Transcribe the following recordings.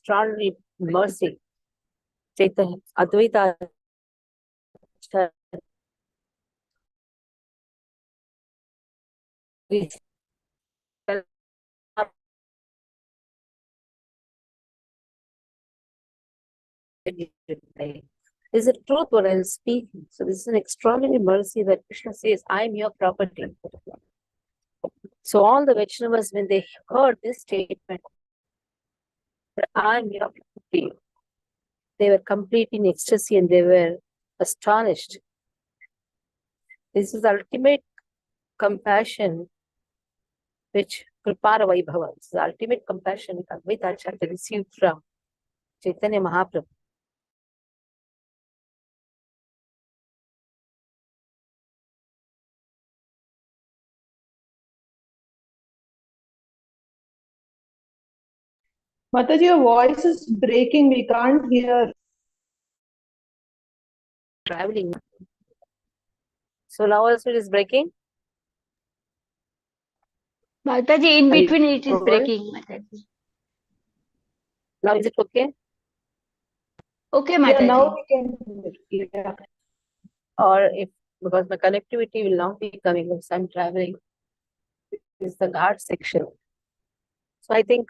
extraordinary mercy. Chaitanya, Advaita is the truth what I am speaking. So this is an extraordinary mercy that Krishna says, I am your property. So all the Vaishnavas, when they heard this statement, that I am your property, they were completely in ecstasy and they were astonished. This is ultimate compassion which Kripara Vaibhava, this is the ultimate compassion which Advaita Acharya received from Chaitanya Mahaprabhu. Mataji, your voice is breaking. We can't hear. Traveling. So now also it is breaking? Mataji, in Are you between it is told? breaking, Mataji. Now is it okay? Okay, Yeah, Mataji. now we can hear. Yeah. Or if, because my connectivity will not be coming because I'm traveling, this is the guard section. So I think,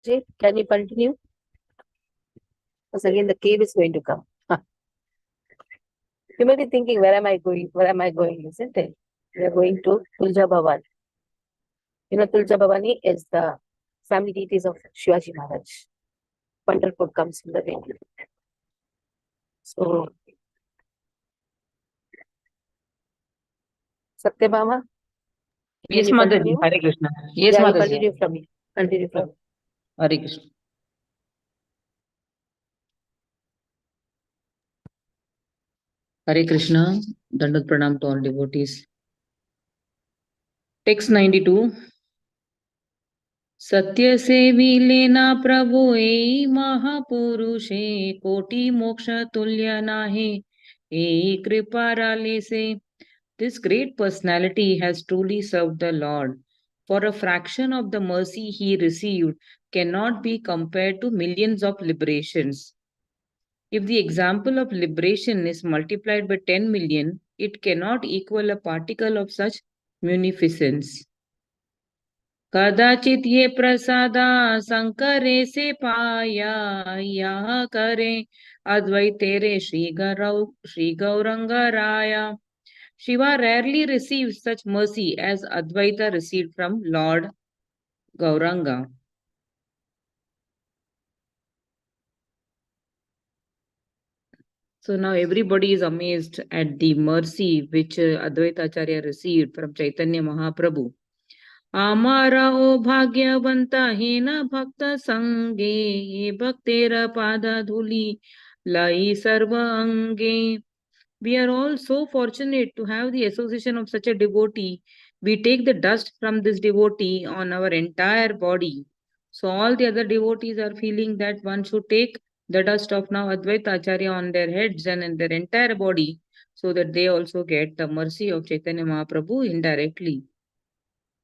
Jay, can you continue? Because again, the cave is going to come. You may be thinking, where am I going? Where am I going? Isn't it? We are going to Tulja Bhavan. You know, Tulja Bhavani is the family deities of Shivaji Maharaj. Pandharpur comes in the way. So, Satyabhama? Yes, Can you Mataji. continue? Hare Krishna. Yes, Yeah, you Mataji. continue from me. Continue from me. Hare Krishna. Hare Krishna. Dandat Pranam to all devotees. Text 92. सत्य से विलेना प्रभु ए महापुरुषे कोटि मोक्ष तुल्य नाहे ए कृपा राले से. This great personality has truly served the Lord. For a fraction of the mercy he received cannot be compared to millions of liberations. If the example of liberation is multiplied by 10 million, it cannot equal a particle of such munificence. कदाचित ये प्रसादा संकरे से पाया यह करे अद्वैत तेरे श्री गौरंग राया. Shiva rarely receives such mercy as Advaita received from Lord Gauranga. So now everybody is amazed at the mercy which Advaita Acharya received from Chaitanya Mahaprabhu. Amara o bhagyavanta hena bhakta sange bhaktera pada dhuli lai sarva ange. We are all so fortunate to have the association of such a devotee. We take the dust from this devotee on our entire body. So all the other devotees are feeling that one should take the dust of now Advaita Acharya on their heads and in their entire body so that they also get the mercy of Chaitanya Mahaprabhu indirectly.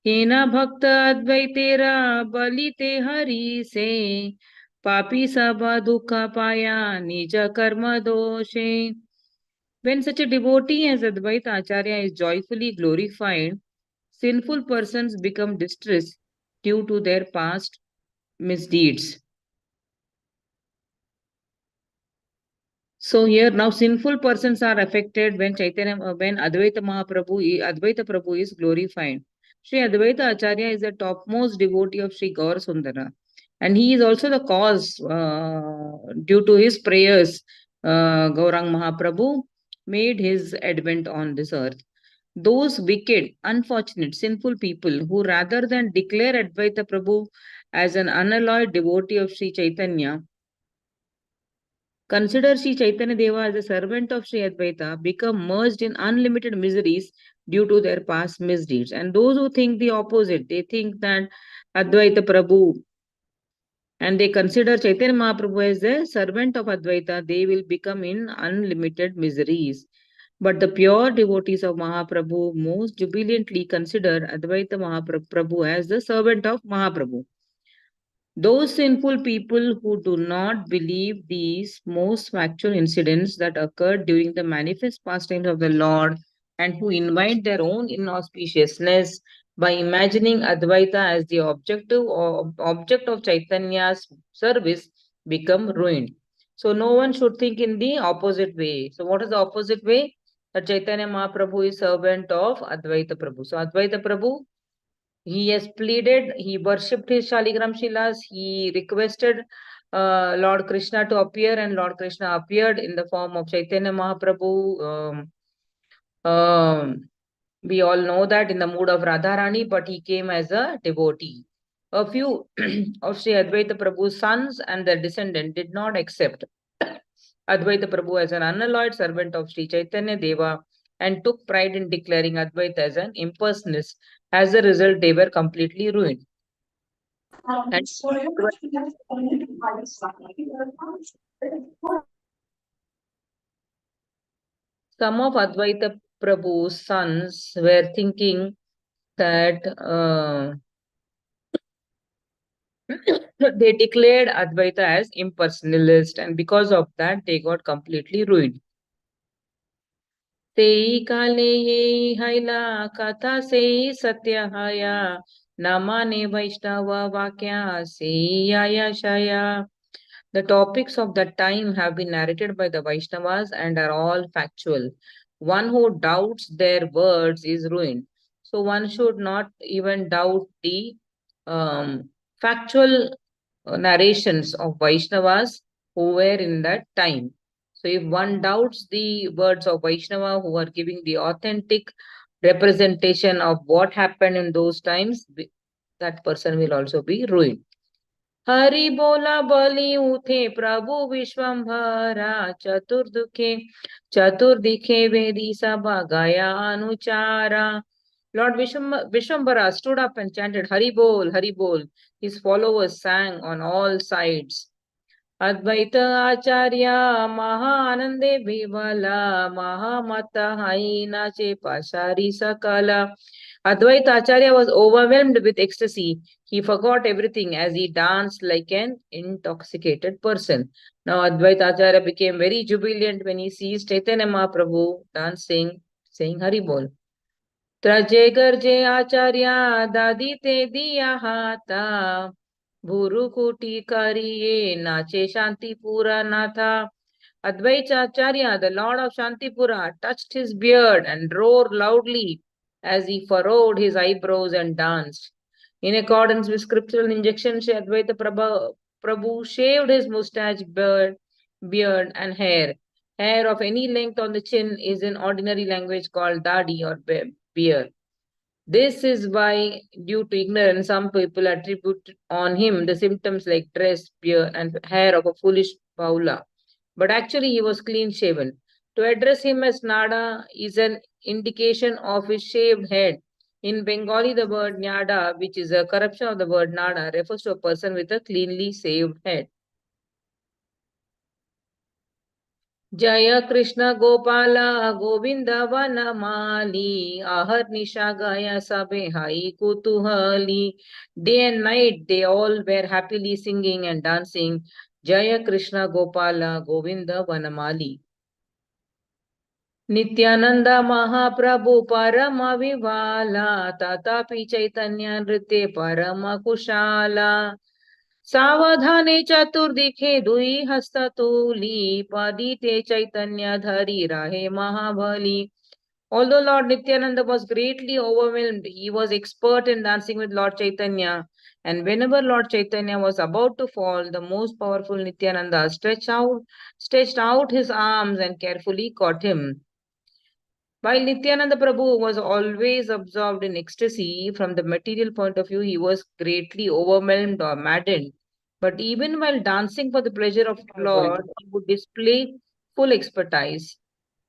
Hena bhakta advaitera balite hari se papi sabha dukha paya nija karma doshe. When such a devotee as Advaita Acharya is joyfully glorified, sinful persons become distressed due to their past misdeeds. So here now sinful persons are affected when Advaita Prabhu is glorified. Sri Advaita Acharya is the topmost devotee of Sri Gaur Sundara, and he is also the cause due to his prayers. Gaurang Mahaprabhu made his advent on this earth. Those wicked, unfortunate, sinful people who rather than declare Advaita Prabhu as an unalloyed devotee of Sri Chaitanya, consider Sri Chaitanya Deva as a servant of Sri Advaita, become merged in unlimited miseries due to their past misdeeds. And those who think the opposite, they think that Advaita Prabhu and they consider Chaitanya Mahaprabhu as the servant of Advaita, they will become in unlimited miseries. But the pure devotees of Mahaprabhu most jubilantly consider Advaita Mahaprabhu as the servant of Mahaprabhu. Those sinful people who do not believe these most factual incidents that occurred during the manifest pastimes of the Lord and who invite their own inauspiciousness by imagining Advaita as the object of Chaitanya's service become ruined. So no one should think in the opposite way. So what is the opposite way? That Chaitanya Mahaprabhu is servant of Advaita Prabhu. So Advaita Prabhu, he has pleaded, he worshipped his Shaligram Shilas, he requested Lord Krishna to appear, and Lord Krishna appeared in the form of Chaitanya Mahaprabhu. We all know that in the mood of Radharani, but he came as a devotee. A few of Sri Advaita Prabhu's sons and their descendants did not accept Advaita Prabhu as an unalloyed servant of Sri Chaitanya Deva and took pride in declaring Advaita as an impersonalist. As a result, they were completely ruined. And some of Advaita Prabhu's sons were thinking that they declared Advaita as impersonalist, and because of that, they got completely ruined. Sei kale ye haila katha sei satyahaya namane vaishnava vakya sei yaya shaya. The topics of that time have been narrated by the Vaishnavas and are all factual. One who doubts their words is ruined. So one should not even doubt the factual narrations of Vaishnavas who were in that time. So if one doubts the words of Vaishnava who are giving the authentic representation of what happened in those times, that person will also be ruined. Hari बोला बलि उठे प्रभु विश्वम्भरा चतुर्दिखे वेदी सभा गया अनुचारा. Lord Vishwambara stood up and chanted Hari Bol, Hari Bol. His followers sang on all sides. Advaita Acharya Mahanande Vivala Mahamata Haina Che Pashari Sakala. Advaita Acharya was overwhelmed with ecstasy. He forgot everything as he danced like an intoxicated person. Now Advaita Acharya became very jubilant when he sees Chaitanya Mahaprabhu dancing, saying Hari Bol. Traje garje Acharya Dadi te diya hata Bhurukuti kariye nache Shantipura natha. Advaita Acharya, the Lord of Shantipura, touched his beard and roared loudly as he furrowed his eyebrows and danced. In accordance with scriptural injunction, Sri Advaita Prabhu shaved his mustache, beard and hair. Hair of any length on the chin is in ordinary language called dadi or beard. This is why, due to ignorance, some people attribute on him the symptoms like dress, beard, and hair of a foolish Paula. But actually, he was clean shaven. To address him as Nada is an indication of his shaved head. In Bengali, the word Nyada, which is a corruption of the word Nada, refers to a person with a cleanly shaved head. Jaya Krishna Gopala Govinda Vanamali Ahar Nisha Gaya Sabe Hai Kutuhali. Day and night they all were happily singing and dancing Jaya Krishna Gopala Govinda Vanamali. Nityananda Mahaprabhu Parama Vivala Tatapi Chaitanya Nritye Parama Kushala. सावधाने चतुर्दिखे दुई हस्ततुली पदिते chaitanya dhari rahe mahabali. Although Lord Nityananda was greatly overwhelmed, he was expert in dancing with Lord Chaitanya. And whenever Lord Chaitanya was about to fall, the most powerful Nityananda stretched out his arms and carefully caught him. While Nityananda Prabhu was always absorbed in ecstasy, from the material point of view, he was greatly overwhelmed or maddened. But even while dancing for the pleasure of Lord, he would display full expertise.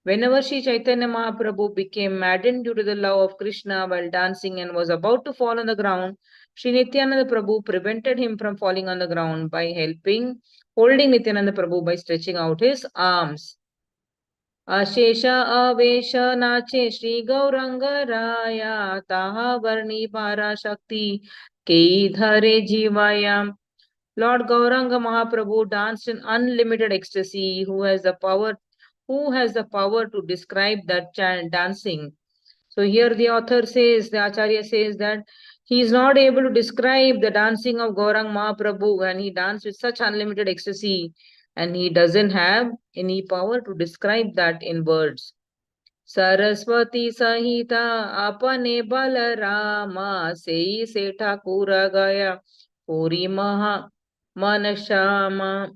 Whenever Sri Chaitanya Mahaprabhu became maddened due to the love of Krishna while dancing and was about to fall on the ground, Sri Nityananda Prabhu prevented him from falling on the ground by holding Nityananda Prabhu by stretching out his arms. अशेष अवेश नाचे श्री गौरंग राया ताहा वर्णी पाराशक्ति के धरे जीवाया. Lord Gauranga Mahaprabhu danced in unlimited ecstasy, who has the power to describe that dancing. So here the author says, the Acharya says that he is not able to describe the dancing of Gauranga Mahaprabhu, and he danced with such unlimited ecstasy, and he doesn't have any power to describe that in words. Saraswati Sahita apane balarama sei se Thakura gaya puri maha manashama.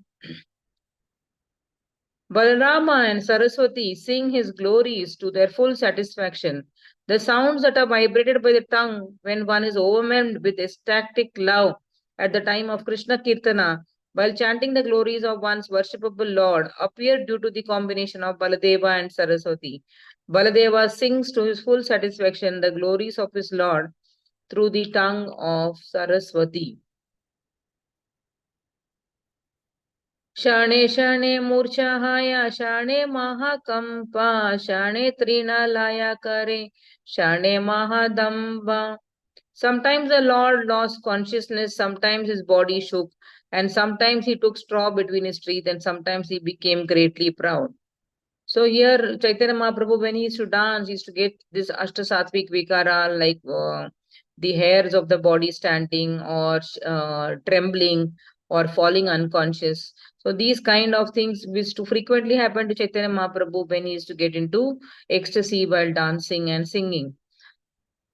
Balarama and Saraswati sing his glories to their full satisfaction. The sounds that are vibrated by the tongue when one is overwhelmed with ecstatic love at the time of Krishna Kirtana, while chanting the glories of one's worshipable Lord, appear due to the combination of Baladeva and Saraswati. Baladeva sings to his full satisfaction the glories of his Lord through the tongue of Saraswati. Shane Shane Murchahaya, Shane Mahakampa, Shane Trinalaya Kare, Shane Mahadamba. Sometimes the Lord lost consciousness, sometimes his body shook, and sometimes he took straw between his teeth, and sometimes he became greatly proud. So here, Chaitanya Mahaprabhu, when he used to dance, he used to get this Ashtasatvik Vikara, like the hairs of the body standing or trembling or falling unconscious. So these kind of things used to frequently happen to Chaitanya Mahaprabhu when he used to get into ecstasy while dancing and singing.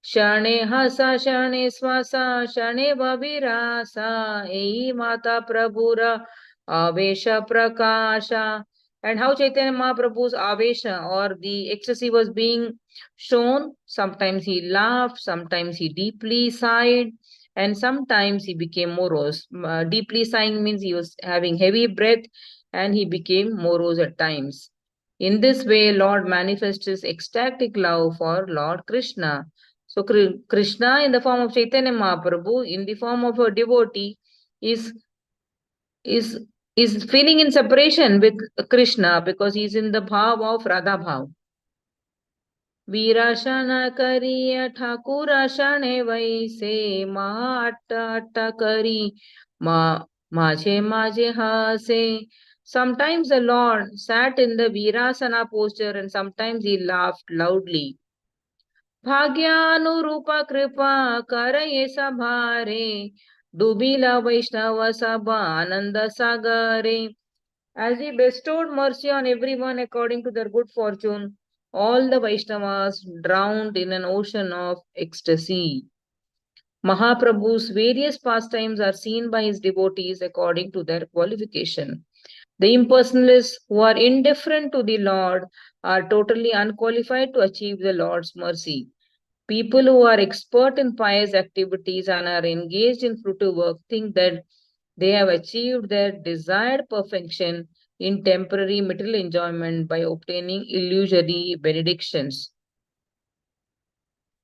Shane hasa, shane swasa, shane vavirasa, ei mata prabhura, avesha prakasha. And how Chaitanya Mahaprabhu's avesha or the ecstasy was being shown. Sometimes he laughed, sometimes he deeply sighed, and sometimes he became morose. Deeply sighing means he was having heavy breath and he became morose at times. In this way, Lord manifests his ecstatic love for Lord Krishna. So Krishna in the form of Chaitanya Mahaprabhu, in the form of a devotee, is is is feeling in separation with Krishna because he is in the bhav of Radha bhav. Virashana kariya Thakura shane vaise ma atta atta kari ma maje hase. Sometimes the Lord sat in the Virasana posture and sometimes he laughed loudly. भाग्यानुरूपा कृपा करये सभारे डुबिला वैष्णव sabha ananda sagare. As he bestowed mercy on everyone according to their good fortune, all the Vaishnavas drowned in an ocean of ecstasy. Mahaprabhu's various pastimes are seen by his devotees according to their qualification. The impersonalists who are indifferent to the Lord are totally unqualified to achieve the Lord's mercy. People who are expert in pious activities and are engaged in fruitive work think that they have achieved their desired perfection in temporary material enjoyment by obtaining illusory benedictions.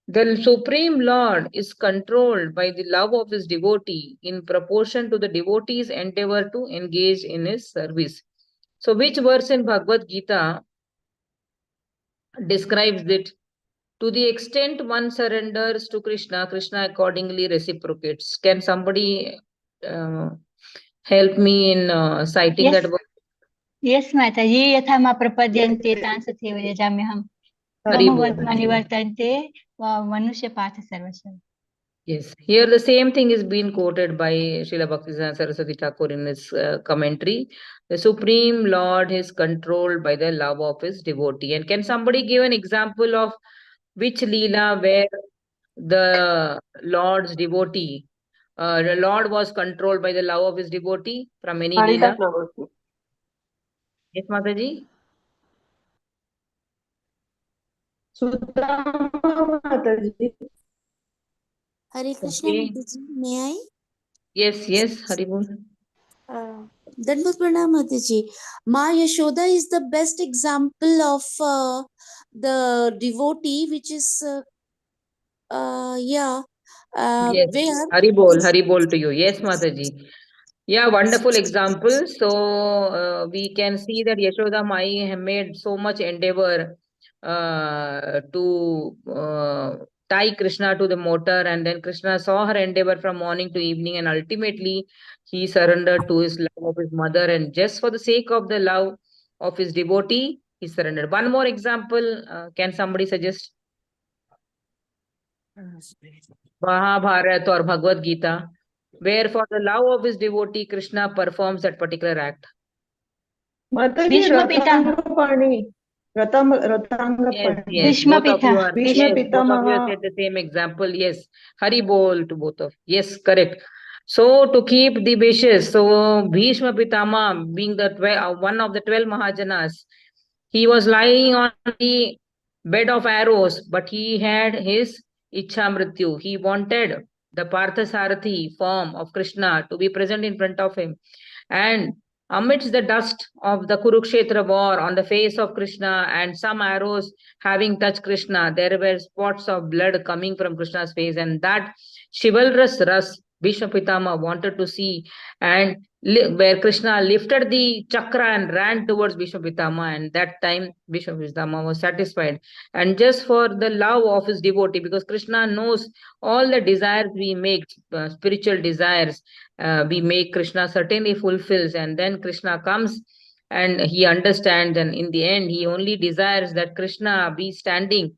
The Supreme Lord is controlled by the love of his devotee in proportion to the devotee's endeavor to engage in his service. So which verse in Bhagavad Gita describes it? To the extent one surrenders to Krishna, Krishna accordingly reciprocates. Can somebody help me in citing that Yes, verse? yes, Mataji. यथा मा प्रपद्यन्ते तान् तथैव यजाम्यहम्. Hari मम Bol. वर्त्मानि वर्तन्ते मनुष्य पार्थ सर्वस्व. Yes, here the same thing is being quoted by Srila Bhaktisiddhanta Saraswati Thakur in his commentary. The Supreme Lord is controlled by the love of his devotee. And can somebody give an example of which Leela where the Lord's devotee, the Lord was controlled by the love of his devotee from any Harita Leela? Prabhu. Yes, Mataji? Sudama Mataji. Hare Krishna, Okay. Mataji. May I? Yes, Haribol. Dandavat Pranam, Mataji. Ma Yashoda is the best example of the devotee, which is, Yes, where Haribol to you. Yes, Mataji. Yeah, wonderful example. So we can see that Yashoda Mai have made so much endeavor to tie Krishna to the motor, and then Krishna saw her endeavor from morning to evening, and ultimately he surrendered to his love of his mother, and just for the sake of the love of his devotee, he surrendered. One more example, can somebody suggest? Mahabharata or Bhagavad Gita, where for the love of his devotee, Krishna performs that particular act. Mataji, Bhishma Pitama. Ratangapani. Yes, Ratangapani. yes, Bhishma both of you are, Pitha. Bhishma yes, both of you have Pitamaha. said the same example. Yes, Hari Bol to both of, yes, correct. So to keep the wishes, so Bhishma Pitama being the one of the 12 Mahajanas, he was lying on the bed of arrows, but he had his Ichha Mrityu. He wanted the Parthasarathi form of Krishna to be present in front of him. And amidst the dust of the Kurukshetra war on the face of Krishna and some arrows having touched Krishna, there were spots of blood coming from Krishna's face, and that chivalrous Ras Bhishma Pitama wanted to see, and where Krishna lifted the chakra and ran towards Bhishma Pitama, and that time Bhishma Pitama was satisfied. And just for the love of his devotee, because Krishna knows all the desires we make, spiritual desires, we make, Krishna certainly fulfills, and then Krishna comes and he understands, and in the end he only desires that Krishna be standing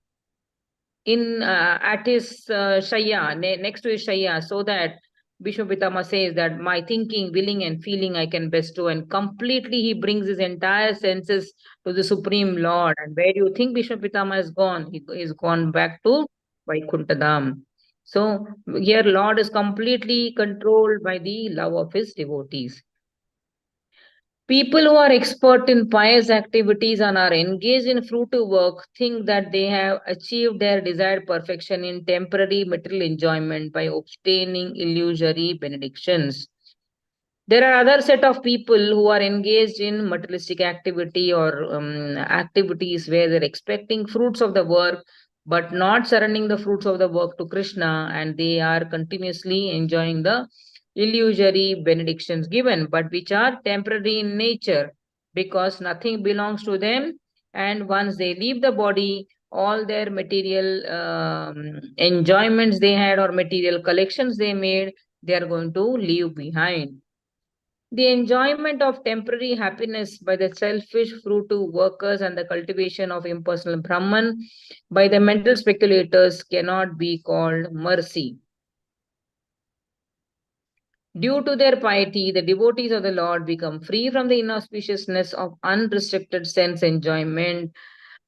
in at his shaya, next to his shaya, so that Bhishma Pitama says that my thinking, willing and feeling I can bestow, and completely he brings his entire senses to the Supreme Lord. And where do you think Bhishma Pitama has gone? He is gone back to Vaikuntadam. So here Lord is completely controlled by the love of his devotees. People who are expert in pious activities and are engaged in fruitive work think that they have achieved their desired perfection in temporary material enjoyment by obtaining illusory benedictions. There are other set of people who are engaged in materialistic activity or activities where they're expecting fruits of the work but not surrendering the fruits of the work to Krishna, and they are continuously enjoying the illusory benedictions given, but which are temporary in nature because nothing belongs to them, and once they leave the body, all their material enjoyments they had or material collections they made, they are going to leave behind. The enjoyment of temporary happiness by the selfish fruitive workers and the cultivation of impersonal Brahman by the mental speculators cannot be called mercy. Due to their piety, the devotees of the Lord become free from the inauspiciousness of unrestricted sense enjoyment,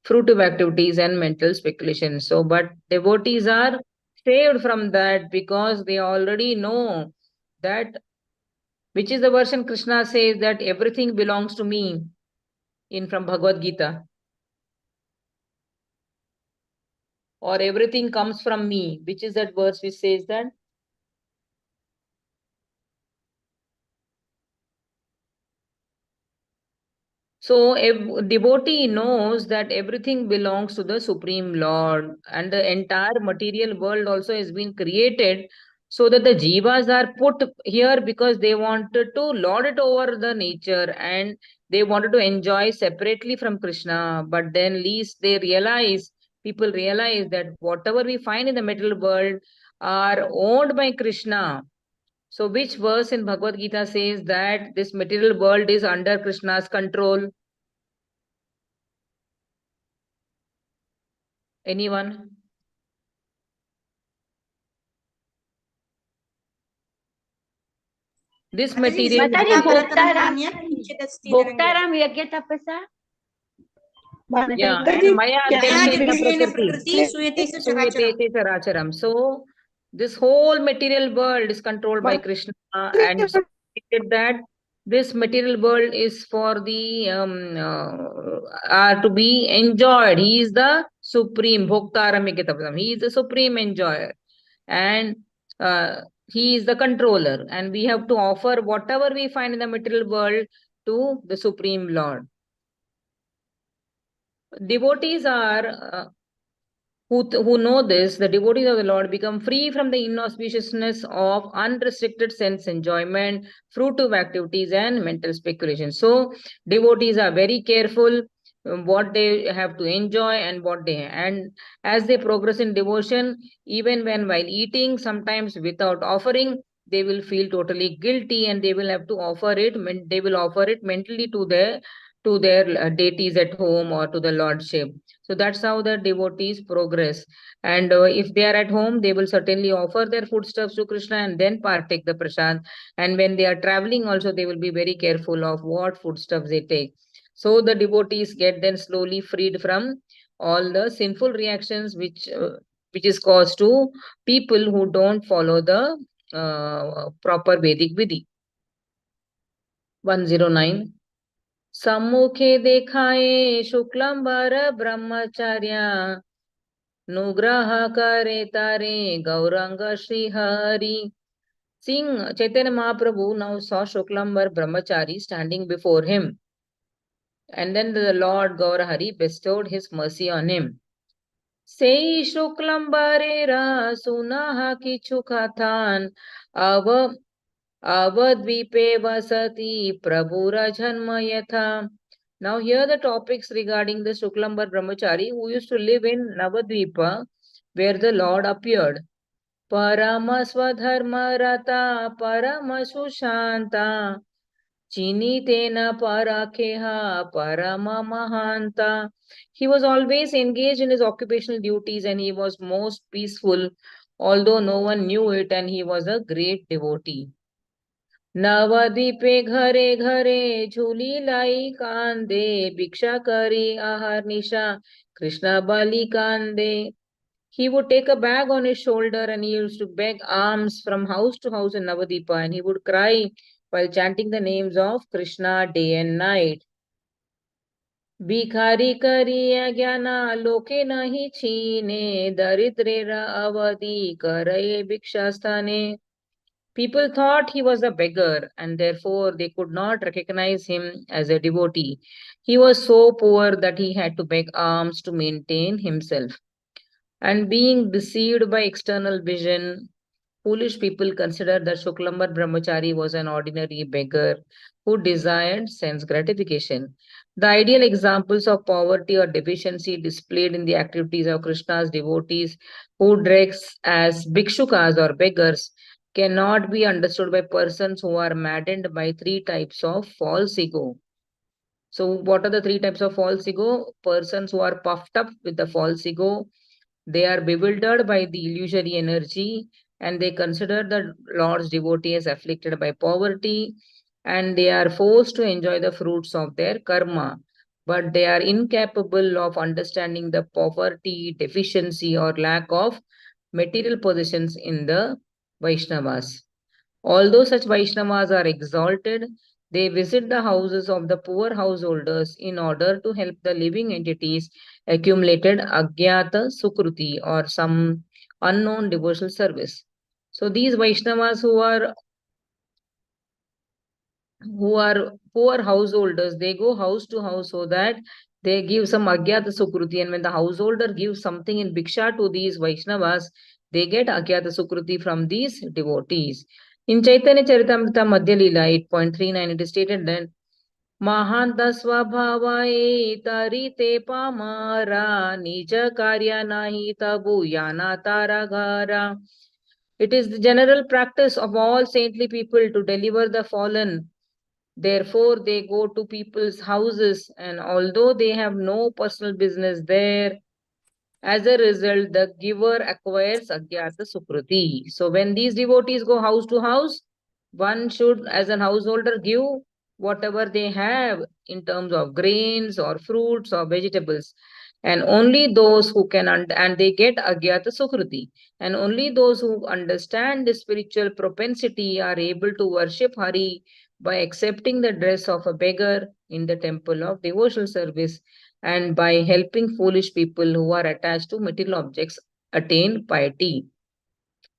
fruitive activities, and mental speculation. So, but devotees are saved from that because they already know that, which is the version Krishna says that everything belongs to me in from Bhagavad Gita, or everything comes from me, which is that verse which says that. So a devotee knows that everything belongs to the Supreme Lord, and the entire material world also has been created so that the jivas are put here because they wanted to lord it over the nature, and they wanted to enjoy separately from Krishna. But then least they realize, people realize that whatever we find in the material world are owned by Krishna. So which verse in Bhagavad Gita says that this material world is under Krishna's control? Anyone? This material Mataji, किञ्चिदस्ति Bhoktaram Yajna Tapasa. yeah, Mataji, and Maya can Adhyakshena प्रकृति Prakriti सूयते च Suyate चराचरम् Te Saracharam. So this whole material world is controlled by Krishna, and so he said that this material world is for the to be enjoyed. He is the supreme Bhoktaram Yajna. He is the supreme enjoyer, and he is the controller, and we have to offer whatever we find in the material world to the Supreme Lord. Devotees are who know this, the devotees of the Lord become free from the inauspiciousness of unrestricted sense enjoyment, fruitive activities, and mental speculation. So, devotees are very careful what they have to enjoy and what they and as they progress in devotion, even when while eating, sometimes without offering, they will feel totally guilty and they will have to offer it. They will offer it mentally to their deities at home or to the Lordship. So that's how the devotees progress. And if they are at home, they will certainly offer their foodstuffs to Krishna and then partake the prasad. And when they are traveling, also they will be very careful of what foodstuffs they take. So the devotees get then slowly freed from all the sinful reactions which is caused to people who don't follow the proper Vedic Vidhi. 109. सम्मुखे देखाए शुक्लंबर ब्रह्मचार्य नुग्रह करे तारे Gauranga Sri Hari. Seeing Chaitanya Mahaprabhu now saw Shuklambar Brahmachari standing before him. And then the Lord Gaurahari bestowed his mercy on him. Sei Shuklambarera Sunaha Kichukathan Ava Avadvipe Vasati Prabhura Janma Yatha. Now here the topics regarding the Shuklambar Brahmachari who used to live in Navadvipa where the Lord appeared. Parama Swadharma Rata Parama Sushanta Chinitena Parakheha Parama Mahanta. He was always engaged in his occupational duties and he was most peaceful, although no one knew it, and he was a great devotee. नवद्वीपे घरे घरे झूली लाई कांदे भिक्षा करी आहार निशा Krishna Bali Kande. He would take a bag on his shoulder and he used to beg alms from house to house in Navadvipa, and he would cry while chanting the names of Krishna day and night. भिखारी करिया ज्ञाना लोके नहीं छीने दरिद्रेर अवधि करे भिक्षा स्थाने. People thought he was a beggar and therefore they could not recognize him as a devotee. He was so poor that he had to beg alms to maintain himself. And being deceived by external vision, foolish people considered that Shuklambar Brahmachari was an ordinary beggar who desired sense gratification. The ideal examples of poverty or deficiency displayed in the activities of Krishna's devotees who dress as bhikshukas or beggars cannot be understood by persons who are maddened by three types of false ego. So what are the three types of false ego? Persons who are puffed up with the false ego, they are bewildered by the illusory energy, and they consider the Lord's devotee as afflicted by poverty, and they are forced to enjoy the fruits of their karma. But they are incapable of understanding the poverty, deficiency, or lack of material possessions in the Vaishnavas. Although such Vaishnavas are exalted, they visit the houses of the poor householders in order to help the living entities accumulated Agyata Sukruti or some unknown devotional service. So these Vaishnavas who are poor householders, they go house to house so that they give some Agyata Sukruti, and when the householder gives something in Bhiksha to these Vaishnavas, they get Agyata Sukruti from these devotees. In Chaitanya Charitamrita Madhya Leela 8.39, it is stated that Mahanta Swabhavai Tarite Pamara Nija Karya Nahi Tabu Yana Taragara. It is the general practice of all saintly people to deliver the fallen. Therefore, they go to people's houses, and although they have no personal business there, as a result, the giver acquires Agyata Sukruti. So when these devotees go house to house, one should, as an householder, give whatever they have in terms of grains or fruits or vegetables. And only those who can, and they get Agyata Sukruti. And only those who understand the spiritual propensity are able to worship Hari by accepting the dress of a beggar in the temple of devotional service, and by helping foolish people who are attached to material objects attain piety.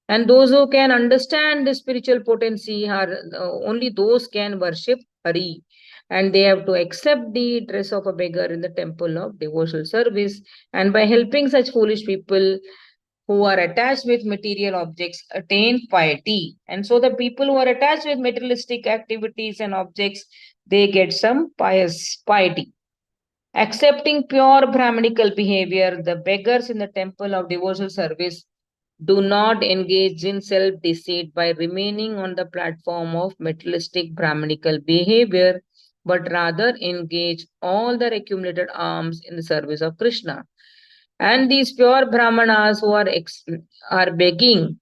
And those who can understand the spiritual potency are only those can worship Hari and they have to accept the dress of a beggar in the temple of devotional service. And by helping such foolish people who are attached with material objects attain piety. And so the people who are attached with materialistic activities and objects, they get some piety. Accepting pure Brahminical behavior, the beggars in the temple of devotional service do not engage in self-deceit by remaining on the platform of materialistic Brahminical behavior, but rather engage all their accumulated alms in the service of Krishna. And these pure Brahmanas who are begging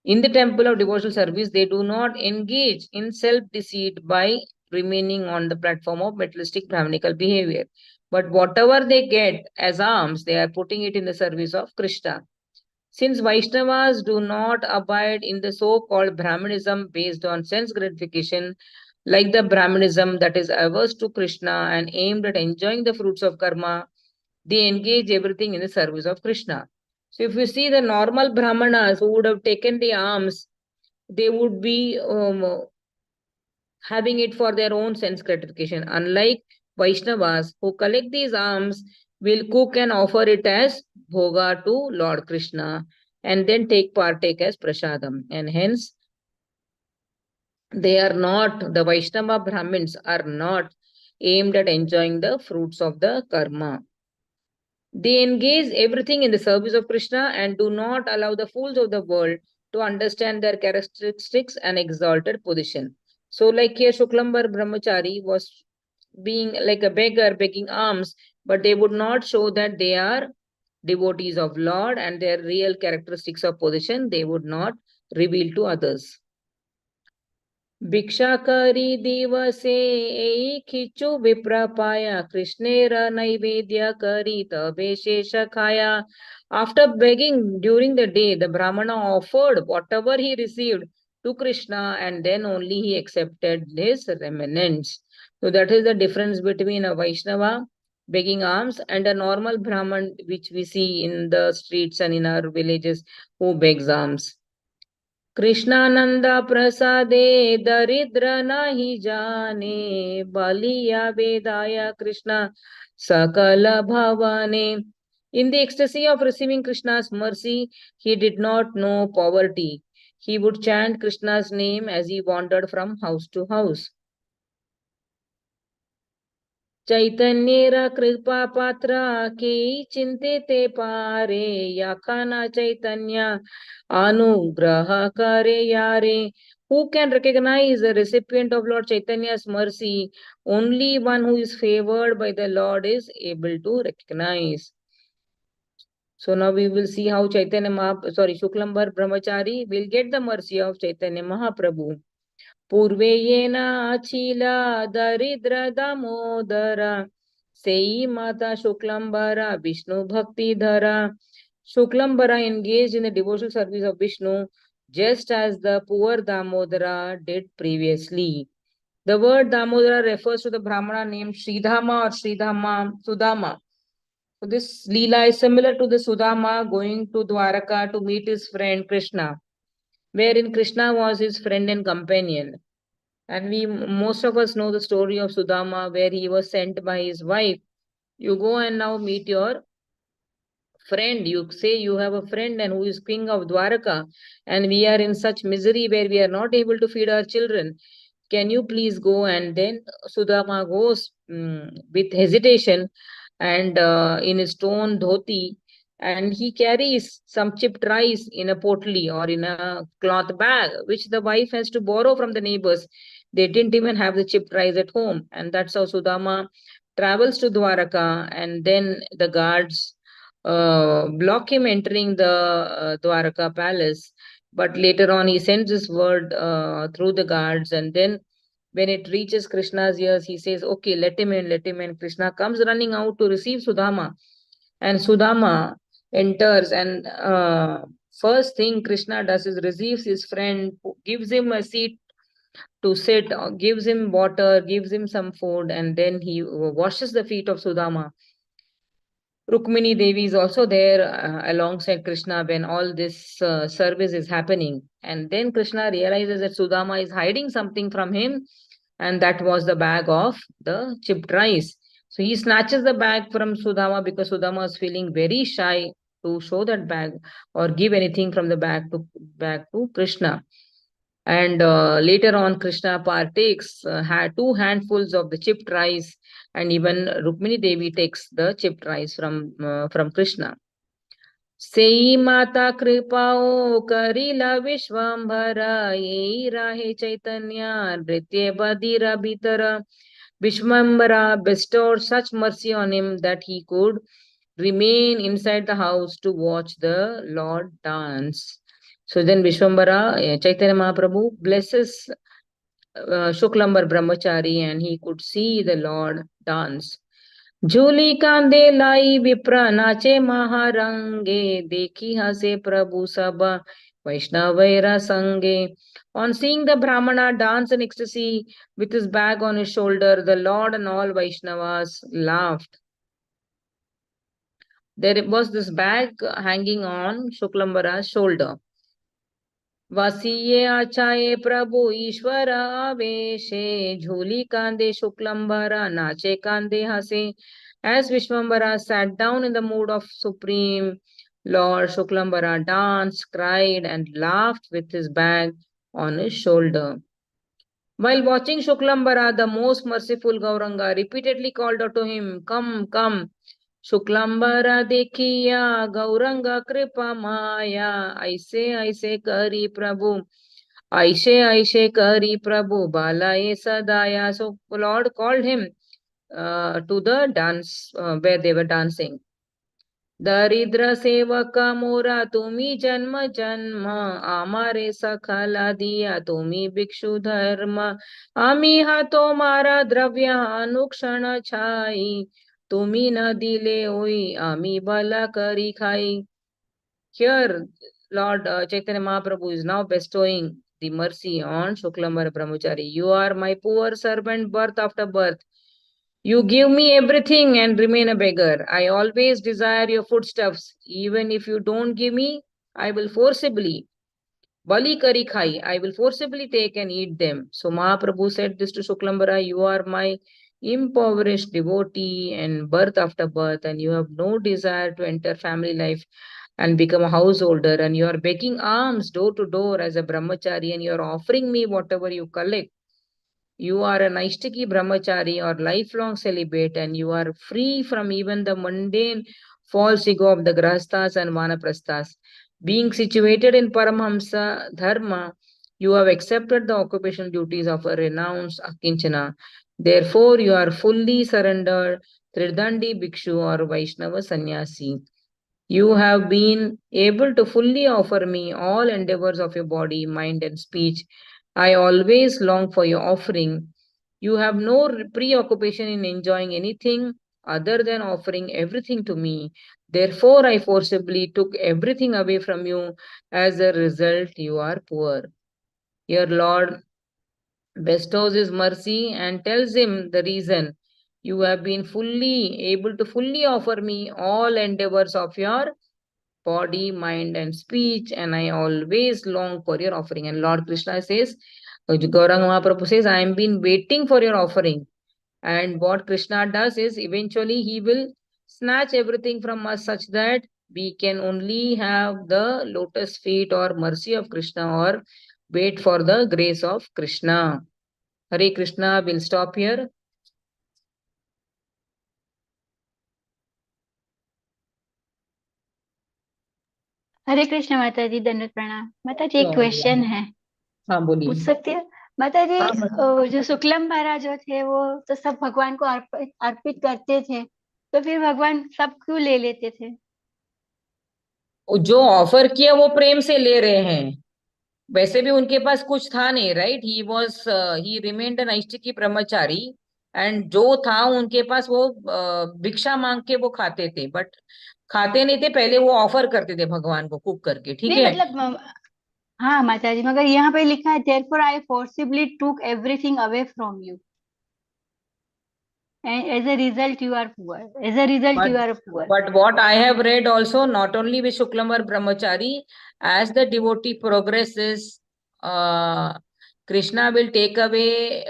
in the temple of devotional service, they do not engage in self-deceit by remaining on the platform of materialistic Brahminical behavior. But whatever they get as alms, they are putting it in the service of Krishna. Since Vaishnavas do not abide in the so-called Brahmanism based on sense gratification, like the Brahmanism that is averse to Krishna and aimed at enjoying the fruits of karma, they engage everything in the service of Krishna. So if you see the normal Brahmanas who would have taken the alms, they would be having it for their own sense gratification. Unlike Vaishnavas who collect these alms, will cook and offer it as bhoga to Lord Krishna and then partake as prasadam. And hence, they are not, the Vaishnava Brahmins are not aimed at enjoying the fruits of the karma. They engage everything in the service of Krishna and do not allow the fools of the world to understand their characteristics and exalted position. So, like here, Shuklambar Brahmachari was being like a beggar, begging alms, but they would not show that they are devotees of Lord and their real characteristics of position, they would not reveal to others. भिक्षा करी दिवसे खिचु विप्र पाया कृष्णेर नैवेद्य करी तबे शेष खाया. After begging during the day, the Brahmana offered whatever he received to Krishna and then only he accepted his remnants. So that is the difference between a Vaishnava begging alms and a normal Brahman which we see in the streets and in our villages who begs alms. Krishnanand प्रसादे दरिद्र नहीं जाने बलिया वेदाय कृष्ण सकल भवाने. In the ecstasy of receiving Krishna's mercy, he did not know poverty. He would chant Krishna's name as he wandered from house to house. चैतन्येर कृपा पात्र के चिंते पारे याखाना चैतन्य अनुग्रह करे यारे. Who can recognize the recipient of Lord Chaitanya's mercy? Only one who is favored by the Lord is able to recognize. So now we will see how Shuklambar Brahmachari will get the mercy of Chaitanya Mahaprabhu. पूर्वे येन अचिला दरिद्र दामोदरा सेई माता Shuklambara Vishnu Bhakti Dhara. Shuklambara engaged in the devotional service of Vishnu just as the poor Damodara did previously. The word Damodara refers to the Brahmana named Sridhama or Sudama. So this Leela is similar to the Sudama going to Dwaraka to meet his friend Krishna, wherein Krishna was his friend and companion. And most of us know the story of Sudama, where he was sent by his wife. You go and now meet your friend. You say you have a friend and who is king of Dwaraka, and we are in such misery where we are not able to feed our children. Can you please go? And then Sudama goes with hesitation and in his stone dhoti, and he carries some chipped rice in a potli or in a cloth bag, which the wife has to borrow from the neighbors. They didn't even have the chipped rice at home. And that's how Sudama travels to Dwaraka, and then the guards block him entering the Dwaraka palace. But later on, he sends his word through the guards, and then when it reaches Krishna's ears, he says, okay, let him in, let him in. Krishna comes running out to receive Sudama. And Sudama enters, and first thing Krishna does is receives his friend, gives him a seat to sit, gives him water, gives him some food, and then he washes the feet of Sudama. Rukmini Devi is also there alongside Krishna when all this service is happening. And then Krishna realizes that Sudama is hiding something from him. and that was the bag of the chipped rice. So he snatches the bag from Sudama because Sudama was feeling very shy to show that bag or give anything from the bag to Krishna. And later on, Krishna partakes, had 2 handfuls of the chipped rice, and even Rukmini Devi takes the chipped rice from Krishna. सेई माता कृपाओ करिला विश्वम्भरा ये राहे चैतन्य नृत्य बधिरा भीतर Vishwambara bestowed such mercy on him that he could remain inside the house to watch the Lord dance. So then Vishwambara, Chaitanya Mahaprabhu blesses Shuklambar Brahmachari and he could see the Lord dance. झूली कांदे लाई विप्र नाचे महारंगे देखी हसे प्रभु सब Vaishnavaira Sange. On seeing the Brahmana dance in ecstasy with his bag on his shoulder, the Lord and all Vaishnavas laughed. There was this bag hanging on Shuklambara's shoulder. वसीये आचाये प्रभु ईश्वर आवेशे झूली कांदे शुक्लंबरा नाचे कांदे हसे. As Vishwambara sat down in the mood of supreme Lord, Shuklambara danced, cried, and laughed with his bag on his shoulder. While watching Shuklambara, the most merciful Gauranga repeatedly called out to him, "Come, come." शुक्लंबरा देखिया गौरंग कृपा माया ऐसे ऐसे करी प्रभु ऐसे ऐसे करी प्रभु बालाए सदाया. So Lord called him to the dance where they were dancing. दरिद्र सेवक मोरा तुम्ही जन्म जन्म आमारे सखला दिया तुम्ही भिक्षु धर्म आम्ही हा तो मारा द्रव्य अनुक्षण छाई तुम्ही न दिले होई आम्ही बला करी खाई. Here Lord Chaitanya Mahaprabhu is now bestowing the mercy on Shuklambar Brahmachari. You are my poor servant birth after birth. You give me everything and remain a beggar. I always desire your foodstuffs. Even if you don't give me, I will forcibly, bali kari khai, I will forcibly take and eat them. So Mahaprabhu said this to Shuklambara, you are my impoverished devotee and birth after birth, and you have no desire to enter family life and become a householder, and you are begging alms door to door as a brahmachari, and you are offering me whatever you collect. You are a Naishtiki brahmachari or lifelong celibate, and you are free from even the mundane false ego of the grahasthas and vanaprasthas. Being situated in Paramhamsa Dharma, you have accepted the occupational duties of a renounced Akinchana. Therefore, you are fully surrendered Tridandi Bhikshu or Vaishnava Sannyasi. You have been able to fully offer me all endeavors of your body, mind, and speech. I always long for your offering. You have no preoccupation in enjoying anything other than offering everything to me. Therefore, I forcibly took everything away from you. As a result, you are poor. Your Lord bestows his mercy and tells him the reason. You have been able to fully offer me all endeavors of your body, mind, and speech, and I always long for your offering. And Lord Krishna says, Gauranga Mahaprabhu says, I am been waiting for your offering. And what Krishna does is eventually he will snatch everything from us such that we can only have the lotus feet or mercy of Krishna or wait for the grace of Krishna. Hare Krishna, will stop here. हरे कृष्ण माता जी, दंडवत प्रणाम। माता जी एक question है, हाँ बोलिए। पूछ सकती है माता जी? हाँ, जो शुक्लम्बरा जो थे वो तो सब भगवान को अर्पित करते थे, तो फिर भगवान सब क्यों ले लेते थे? जो ऑफर किया वो प्रेम से ले रहे हैं, वैसे भी उनके पास कुछ था नहीं, right? He remained N नैष्ठिकी Brahmachari, and जो था उनके पास वो भिक्षा मांग के वो खाते थे, बट खाते नहीं थे, पहले वो ऑफर करते थे भगवान को कुक करके, ठीक नहीं है? मतलब हाँ माता जी, मगर यहाँ पे लिखा है therefore I forcibly took everything away from you and as a result you are poor. As a result you are poor. But what I have read also, not only with Shuklambar Brahmachari, as the devotee progresses, Krishna will take away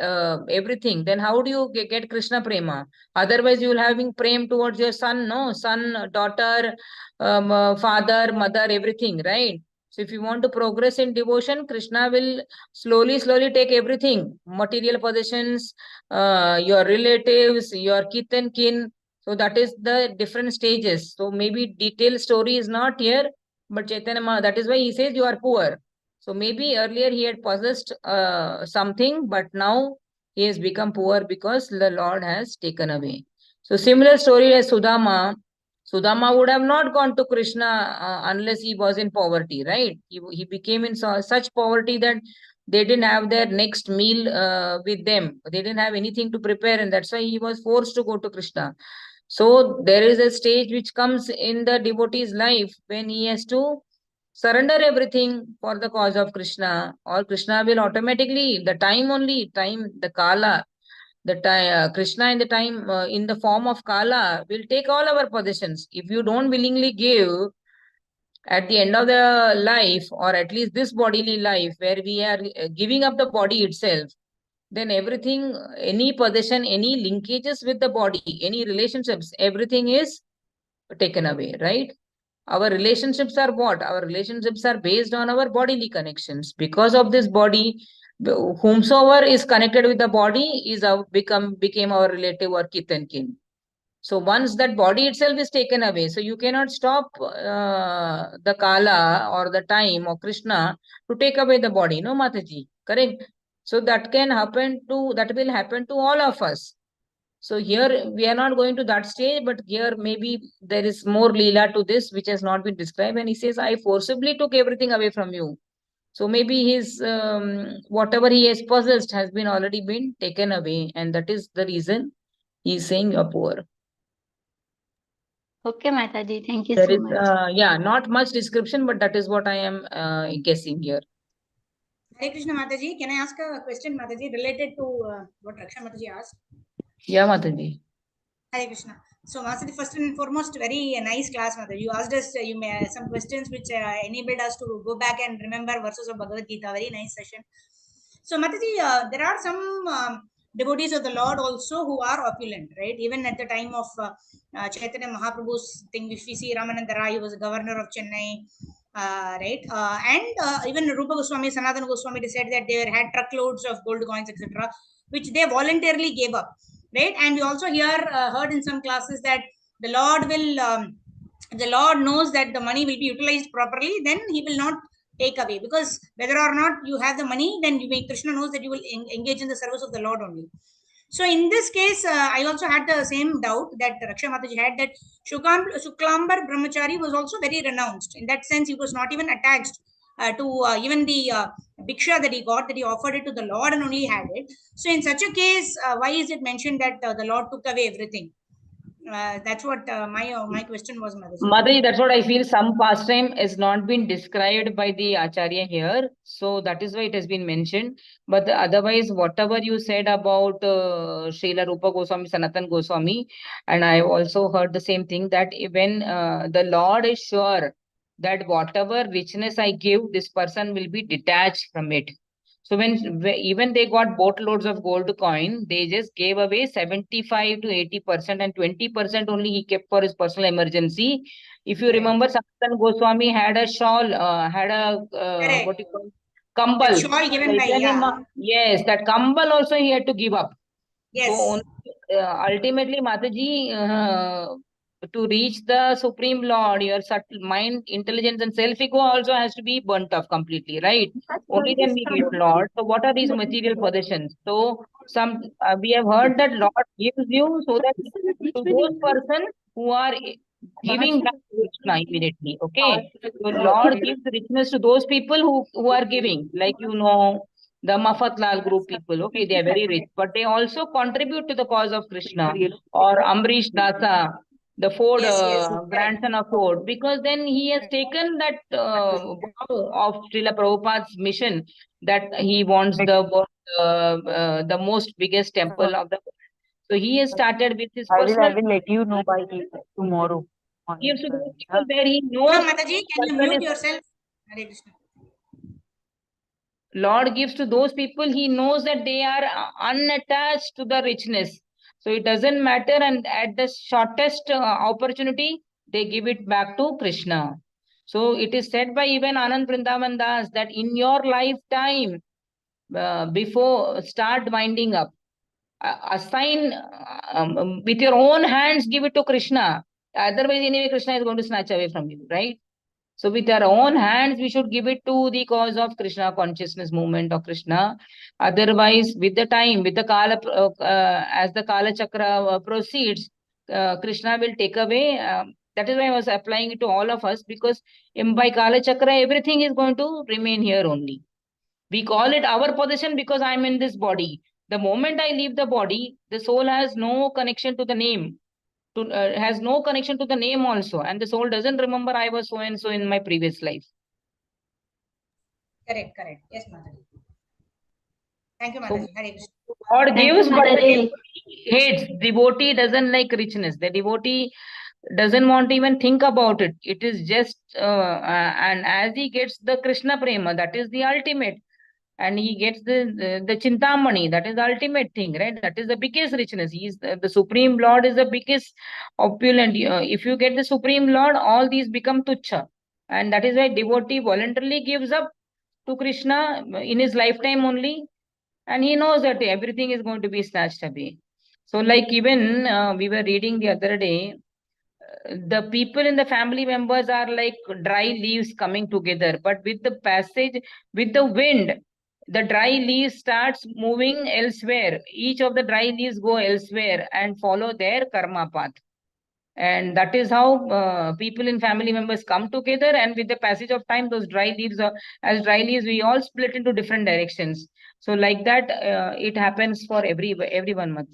everything, then how do you get Krishna prema? Otherwise, you will having prem towards your son, no? Son, daughter, father, mother, everything, right? So if you want to progress in devotion, Krishna will slowly, slowly take everything, material possessions, your relatives, your kith and kin. So that is the different stages. So maybe detailed story is not here, but Chaitanya, that is why he says you are poor. So maybe earlier he had possessed something, but now he has become poor because the Lord has taken away. So similar story as Sudama. Sudama would have not gone to Krishna unless he was in poverty, right? He became in such poverty that they didn't have their next meal with them. They didn't have anything to prepare, and that's why he was forced to go to Krishna. So there is a stage which comes in the devotee's life when he has to surrender everything for the cause of Krishna, or Krishna will automatically, the time only, time, the Kala, the time, Krishna in the time, in the form of Kala, will take all our possessions. If you don't willingly give at the end of the life, or at least this bodily life, where we are giving up the body itself, then everything, any possession, any linkages with the body, any relationships, everything is taken away, right? Our relationships are what? Our relationships are based on our bodily connections. Because of this body, whomsoever is connected with the body is became our relative or kith and kin. So once that body itself is taken away, so you cannot stop the Kala or the time or Krishna to take away the body, no Mataji, correct? So that will happen to all of us. So here we are not going to that stage, but here maybe there is more Leela to this which has not been described. And he says, I forcibly took everything away from you. So maybe his whatever he has possessed has been already been taken away, and that is the reason he is saying you are poor. Okay, Mataji, thank you There so is much. not much description, but that is what I am guessing here. Hare Krishna Mataji, can I ask a question, Mataji, related to what Raksha Mataji asked? Yeah, Mataji. Hare Krishna. So, Mataji, first and foremost, very nice class, Mataji. You asked us you may some questions which enabled us to go back and remember verses of Bhagavad Gita. Very nice session. So, Mataji, there are some devotees of the Lord also who are opulent, right? Even at the time of Chaitanya Mahaprabhu's thing, if we see Ramananda Rai, he was governor of Chennai, right? And even Rupa Goswami, Sanatana Goswami, they said that they had truckloads of gold coins, etc., which they voluntarily gave up, right? And we also heard in some classes that the Lord knows that the money will be utilized properly, then He will not take away, because whether or not you have the money, then Krishna knows that you will engage in the service of the Lord only. So in this case, I also had the same doubt that Raksha Mataji had, that Shuklambar Brahmachari was also very renounced. In that sense, he was not even attached to even the bhiksha that he got, that he offered it to the Lord and only had it. So in such a case, why is it mentioned that the Lord took away everything? That's what my question was, Mataji. Mataji, that's what I feel. Some pastime has not been described by the Acharya here. So that is why it has been mentioned. But otherwise, whatever you said about Srila Rupa Goswami, Sanatan Goswami, and I also heard the same thing, that when the Lord is sure that whatever richness I give, this person will be detached from it. So even they got boatloads of gold coin, they just gave away 75 to 80%, and 20% only he kept for his personal emergency. If you Right. remember, Sanatan Goswami had a shawl, had a Correct. what you call That kambal. shawl given by, Chaitanya yeah. Yes, that kambal also he had to give up. So Yes. ultimately, Mataji, to reach the Supreme Lord, your subtle mind, intelligence, and self ego also has to be burnt off completely, right? Only then we get Lord. So, what are these material possessions? So, we have heard that Lord gives you so that to those persons who are giving back to Krishna immediately. Okay, so Lord gives richness to those people who are giving, like the Mafatlal group people, okay, they are very rich, but they also contribute to the cause of Krishna. Or Amrish Dasa, the Ford, Yes, yes. Correct. grandson of Ford, because then he has taken that vow of Srila Prabhupada's mission, that he wants the most biggest temple of the world. So he has started with his personal, let you know by tomorrow. gives to those people where he Hello, knows Mataji, can you person mute is. yourself? Hare Krishna. Lord gives to those people, he knows that they are unattached to the richness. So it doesn't matter, and at the shortest opportunity, they give it back to Krishna. So it is said by even Anand Vrindavan Das that in your lifetime, before start winding up, assign with your own hands, give it to Krishna. Otherwise, anyway, Krishna is going to snatch away from you, right? So with our own hands, we should give it to the cause of Krishna consciousness movement of Krishna. Otherwise, with the time, with the Kala, as the Kala Chakra proceeds, Krishna will take away. That is why I was applying it to all of us, because by Kala Chakra, everything is going to remain here only. We call it our possession because I'm in this body. The moment I leave the body, the soul has no connection to the name. Has no connection to the name also, and the soul doesn't remember I was so and so in my previous life. Correct, correct. Yes, Mataji. Thank you, So, Mataji. Hare Krishna. God Thank gives, you, but the Mataji. devotee hates. Devotee doesn't like richness. The devotee doesn't want to even think about it. It is just, and as he gets the Krishna Prema, that is the ultimate. And he gets the Chintamani, that is the ultimate thing, right? That is the biggest richness. He is the Supreme Lord is the biggest opulent. If you get the Supreme Lord, all these become tuchha. And that is why devotee voluntarily gives up to Krishna in his lifetime only. And he knows that everything is going to be snatched away. So like even we were reading the other day, the people in the family members are like dry leaves coming together, but with the passage, with the wind, the dry leaves starts moving elsewhere. Each of the dry leaves go elsewhere and follow their karma path. And that is how people in family members come together, and with the passage of time, those dry leaves are, as dry leaves, we all split into different directions. So like that, it happens for everyone much.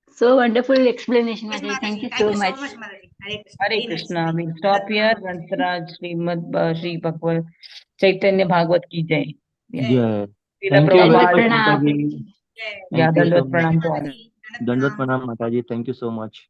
So wonderful explanation, Yes, Mataji. Thank Mataji. you Thank so you so much. much, Mataji. Hare Krishna. Hare Very nice. Krishna. We'll Dandavat stop here. Pranam. Grantaraj Srimad Shri Bhagavat Chaitanya Bhagavat ki jai. Yeah. Yeah. Srila Thank you very Dandavat much, Prabhupada. Pranam. Mataji. Jai. Yeah, Thank you so Dandavat much. Jai Pranam to all. Mataji. Dandavat Dandat Pranam. Pranam, Mataji. Thank you so much.